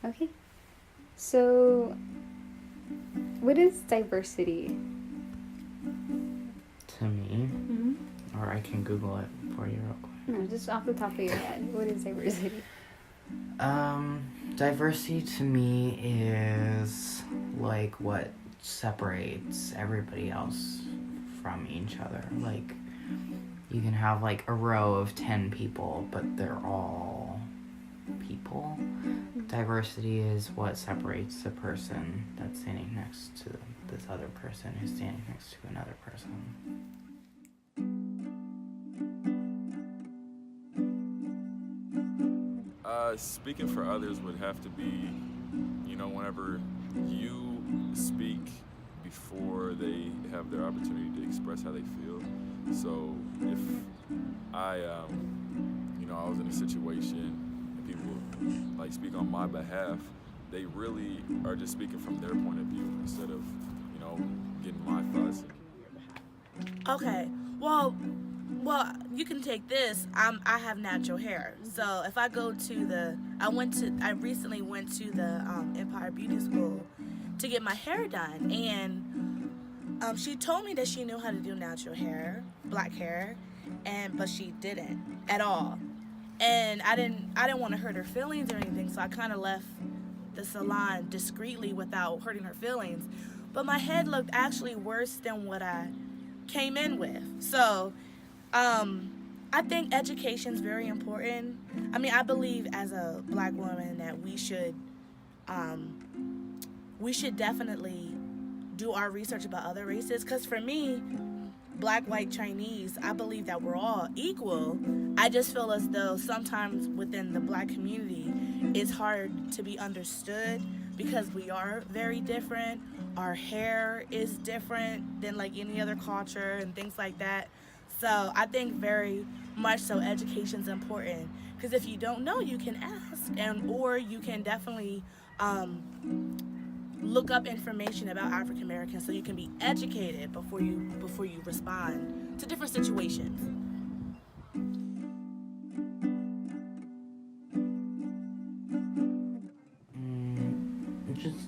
Okay. So, what is diversity? To me, Mm-hmm. or I can Google it for you real quick. No, just off the top of your head. What is diversity? Diversity to me is like what separates everybody else from each other. Like, you can have like a row of 10 people, but they're all people. Diversity is what separates the person that's standing next to this other person who's standing next to another person. Speaking for others would have to be, whenever you speak before they have their opportunity to express how they feel. So if I was in a situation and people like speak on my behalf, they really are just speaking from their point of view instead of, getting my thoughts. Okay. Well, you can take this. I have natural hair, so if I go to I recently went to the Empire Beauty School to get my hair done, and she told me that she knew how to do natural hair, black hair, but she didn't at all, and I didn't want to hurt her feelings or anything, so I kind of left the salon discreetly without hurting her feelings, but my head looked actually worse than what I came in with, so. I think education is very important. I mean, I believe as a black woman that we should definitely do our research about other races. Because for me, black, white, Chinese, I believe that we're all equal. I just feel as though sometimes within the black community, it's hard to be understood because we are very different. Our hair is different than like any other culture and things like that. So I think very much so education's important because if you don't know, you can ask or you can definitely look up information about African Americans so you can be educated before you respond to different situations.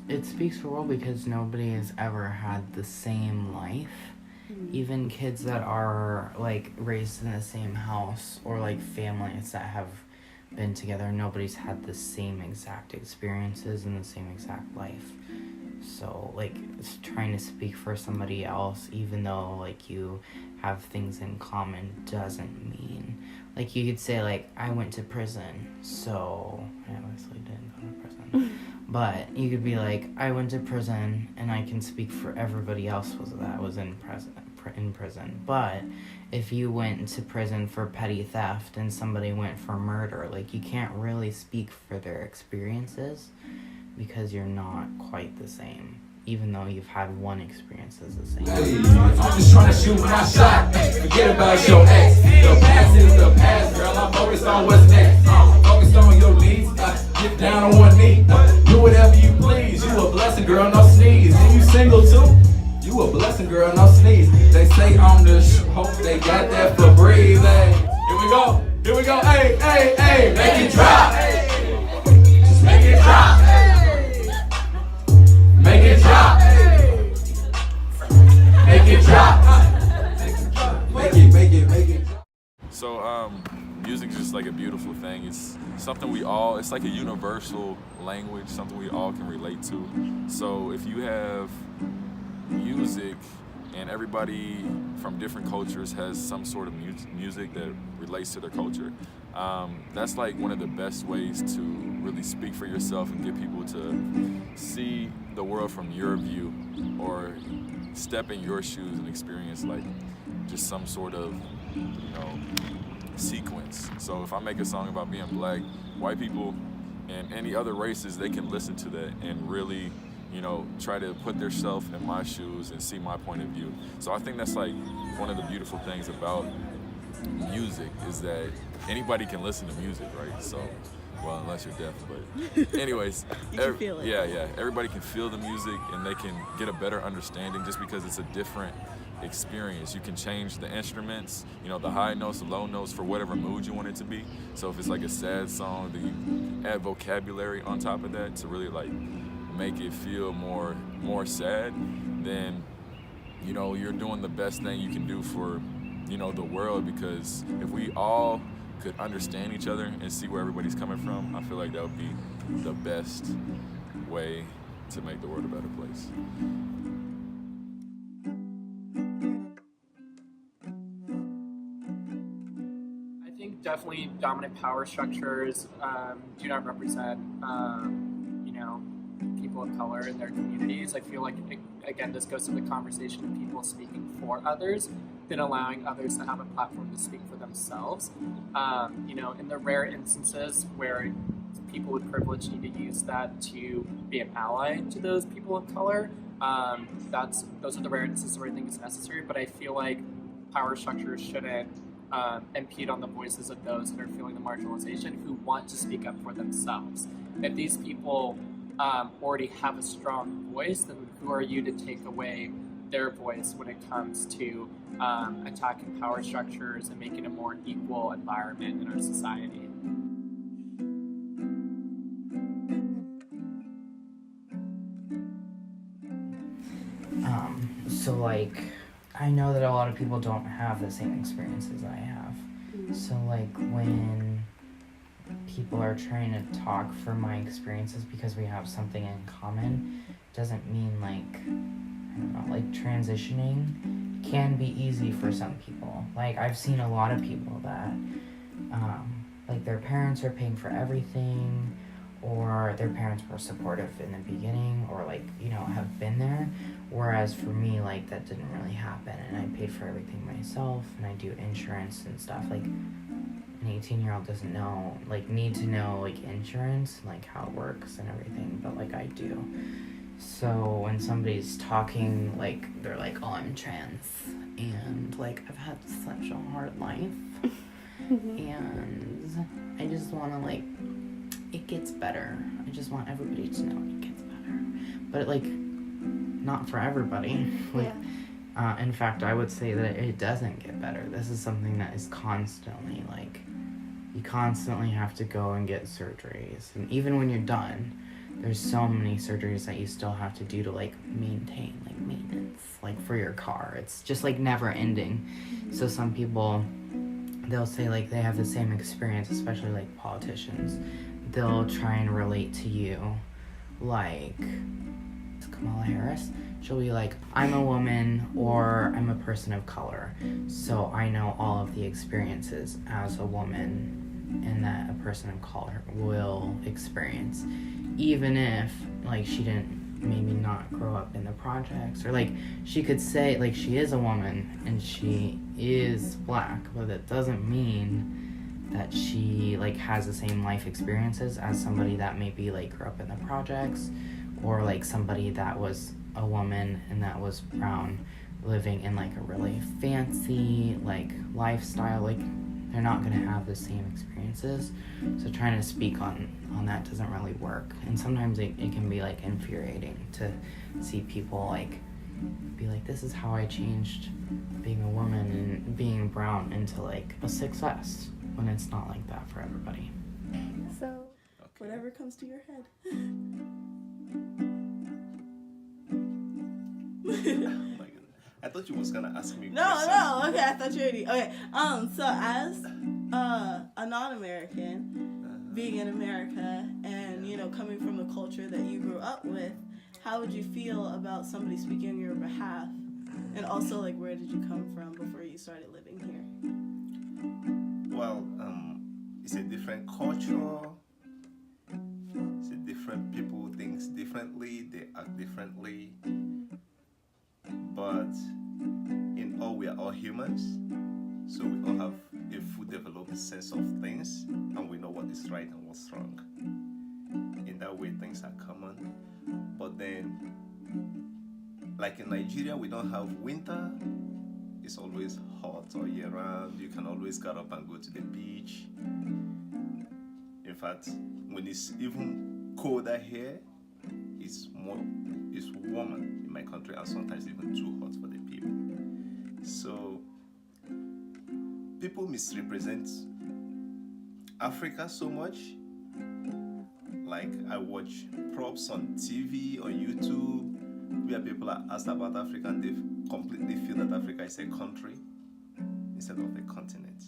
It speaks for the world because nobody has ever had the same life. Even kids that are like raised in the same house or like families that have been together, nobody's had the same exact experiences and the same exact life. So like it's trying to speak for somebody else, even though like you have things in common, doesn't mean like you could say like I went to prison, so I obviously didn't go to prison. But you could be like, I went to prison, and I can speak for everybody else that was in prison. But if you went to prison for petty theft and somebody went for murder, like you can't really speak for their experiences because you're not quite the same, even though you've had one experience as the same. I'm just trying to shoot my shot. Forget about your ex. The past is the past, girl. I'm focused on what's next. Focused on your needs. Get down on one knee. Do whatever you please. You a blessing, girl, no sneeze. And you single too? You a blessing, girl, no sneeze. They say on the hope they got that for breathing. Here we go. Here we go. Hey, hey, hey. Make it drop. Just make it drop. Make it drop. Make it drop. Make it. So, music is just like a beautiful thing. It's something it's like a universal language, something we all can relate to. So if you have music and everybody from different cultures has some sort of music that relates to their culture, that's like one of the best ways to really speak for yourself and get people to see the world from your view or step in your shoes and experience like just some sort of, sequence. So if I make a song about being black, white people and any other races, they can listen to that and really, try to put themselves in my shoes and see my point of view. So I think that's like one of the beautiful things about music is that anybody can listen to music, right? So, well, unless you're deaf, but anyways, You can feel it. Yeah, everybody can feel the music and they can get a better understanding just because it's a different experience. You can change the instruments, you know, the high notes, the low notes for whatever mood you want it to be. So if it's like a sad song, then you add vocabulary on top of that to really like make it feel more sad, then, you know, you're doing the best thing you can do for, you know, the world. Because if we all could understand each other and see where everybody's coming from, I feel like that would be the best way to make the world a better place. I think definitely dominant power structures do not represent, you know, people of color in their communities. I feel like, again, this goes to the conversation of people speaking for others than allowing others to have a platform to speak for themselves. You know, in the rare instances where people with privilege need to use that to be an ally to those people of color, those are the rare instances where I think it's necessary. But I feel like power structures shouldn't impede on the voices of those that are feeling the marginalization, who want to speak up for themselves. If these people already have a strong voice, then who are you to take away their voice when it comes to attacking power structures and making a more equal environment in our society? So like, I know that a lot of people don't have the same experiences I have. So like when people are trying to talk for my experiences because we have something in common, doesn't mean like, I don't know, like transitioning can be easy for some people. Like I've seen a lot of people that like their parents are paying for everything, or their parents were supportive in the beginning, or like, you know, have been there. Whereas for me, like that didn't really happen, and I paid for everything myself, and I do insurance and stuff. Like an 18-year-old doesn't know, like need to know like insurance, like how it works and everything, but like I do. So when somebody's talking, like they're like, oh, I'm trans, and like I've had such a hard life, and I just want to like, it gets better. I just want everybody to know it gets better. But like, not for everybody. Like, in fact, I would say that it doesn't get better. This is something that is constantly like, you constantly have to go and get surgeries. And even when you're done, there's so many surgeries that you still have to do to like maintain, like maintenance, like for your car. It's just like never ending. So some people, they'll say like they have the same experience, especially like politicians. They'll try and relate to you, like Kamala Harris. She'll be like, I'm a woman, or I'm a person of color, so I know all of the experiences as a woman and that a person of color will experience, even if like she didn't maybe not grow up in the projects, or like she could say like she is a woman and she is black, but it doesn't mean that she like has the same life experiences as somebody that maybe like grew up in the projects, or like somebody that was a woman and that was brown living in like a really fancy like lifestyle. Like they're not going to have the same experiences, so trying to speak on that doesn't really work. And sometimes it can be like infuriating to see people like be like, this is how I changed being a woman and being brown into like a success, when it's not like that for everybody. So, Whatever comes to your head. Oh my goodness. I thought you was gonna ask me. No, okay, I thought you already. Okay, so as a non-American, being in America, and you know, coming from the culture that you grew up with, how would you feel about somebody speaking on your behalf? And also, like, where did you come from before you started living here? Well, it's a different culture. It's a different people think differently. They act differently. But in all, we are all humans. So we all have a full developed sense of things, and we know what is right and what's wrong. In that way, things are common. But then, like in Nigeria, we don't have winter. It's always hot all year round. You can always get up and go to the beach. In fact, when it's even colder here, it's warmer in my country, and sometimes even too hot for the people. So people misrepresent Africa so much. Like I watch props on TV, on YouTube, where people are asked about Africa and they completely feel that Africa is a country instead of a continent.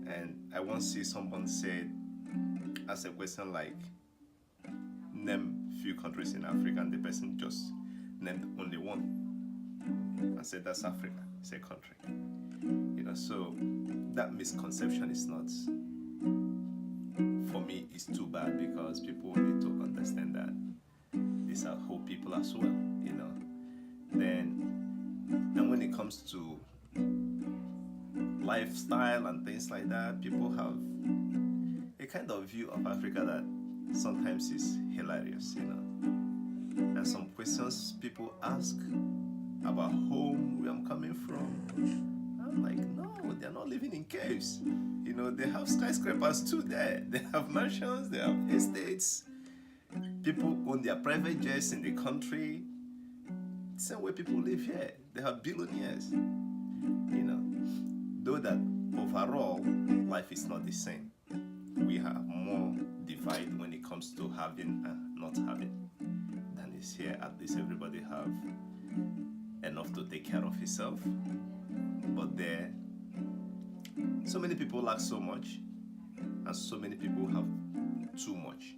And I once see someone said, ask a question like, name few countries in Africa, and the person just named only one and said that's Africa, it's a country. You know, so that misconception is not, for me, it's too bad, because people need to understand that these are whole people as well, you know. Then when it comes to lifestyle and things like that, people have a kind of view of Africa that sometimes is hilarious, you know. And some questions people ask about home, where I'm coming from, I'm like, no, they're not living in caves. You know, they have skyscrapers too there. They have mansions, they have estates. People own their private jets in the country. Same way people live here. They have billionaires. You know, though that overall, life is not the same. We have more divide when it comes to having and not having than is here. At least everybody have enough to take care of himself. But there, so many people lack so much, and so many people have too much.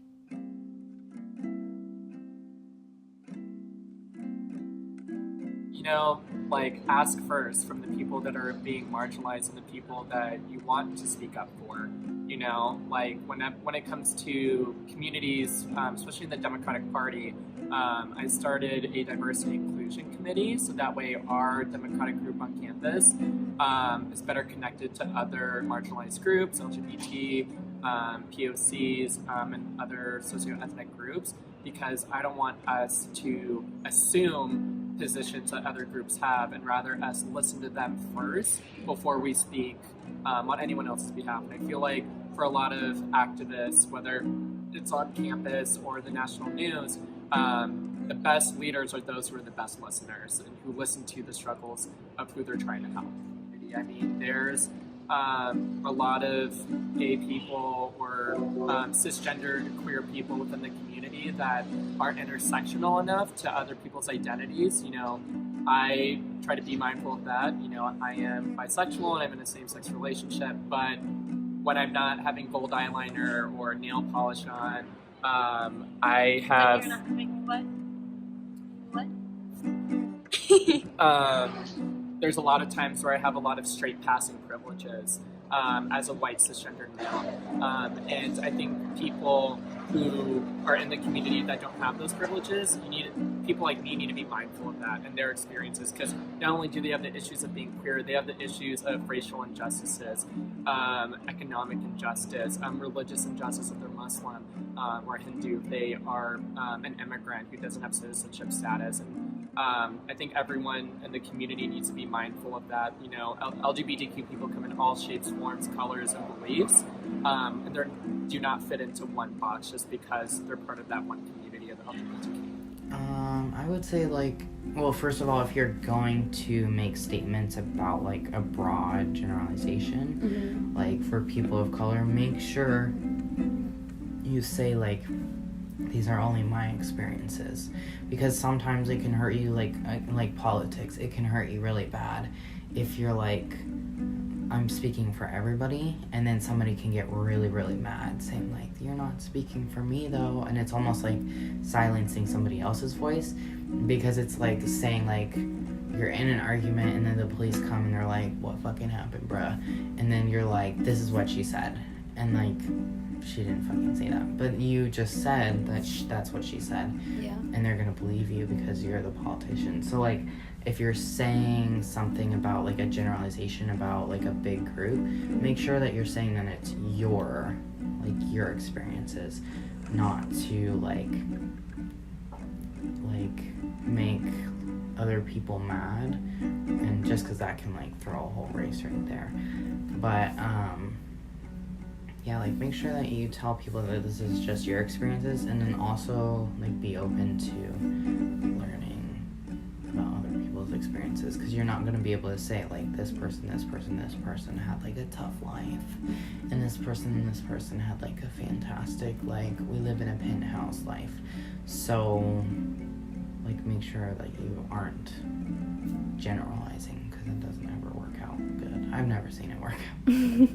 You know, like, ask first from the people that are being marginalized and the people that you want to speak up for. You know, like, when it comes to communities, especially in the Democratic Party, I started a diversity inclusion committee, so that way our Democratic group on campus is better connected to other marginalized groups, LGBT, POCs, and other socioethnic groups, because I don't want us to assume positions that other groups have, and rather us listen to them first before we speak on anyone else's behalf. And I feel like for a lot of activists, whether it's on campus or the national news, the best leaders are those who are the best listeners and who listen to the struggles of who they're trying to help. I mean, there's a lot of gay people or cisgendered queer people within the community that aren't intersectional enough to other people's identities. You know, I try to be mindful of that. You know, I am bisexual and I'm in a same-sex relationship, but when I'm not having gold eyeliner or nail polish on, I have... You're not having what? There's a lot of times where I have a lot of straight passing privileges as a white cisgender male. And I think people who are in the community that don't have those privileges, people like me need to be mindful of that and their experiences, because not only do they have the issues of being queer, they have the issues of racial injustices, economic injustice, religious injustice if they're Muslim or Hindu, they are an immigrant who doesn't have citizenship status. And I think everyone in the community needs to be mindful of that. You know, LGBTQ people come in all shapes, forms, colors, and beliefs, and they do not fit into one box just because they're part of that one community of LGBTQ. I would say, like, well, first of all, if you're going to make statements about, like, a broad generalization, like, for people of color, make sure you say, like, these are only my experiences, because sometimes it can hurt you, like politics, it can hurt you really bad if you're like, I'm speaking for everybody, and then somebody can get really, really mad saying like, you're not speaking for me though, and it's almost like silencing somebody else's voice, because it's like saying like, you're in an argument and then the police come and they're like, what fucking happened, bruh? And then you're like, this is what she said, and like, she didn't fucking say that, but you just said that that's what she said. Yeah. And they're gonna believe you because you're the politician. So like, if you're saying something about like a generalization about like a big group, make sure that you're saying that it's your experiences, not to like make other people mad, and just because that can like throw a whole race right there. But yeah, like, make sure that you tell people that this is just your experiences, and then also like be open to learning about other people's experiences, because you're not going to be able to say like this person had like a tough life, and this person had like a fantastic, like, we live in a penthouse life. So like make sure that you aren't generalizing, because it doesn't ever work out good. I've never seen it work out.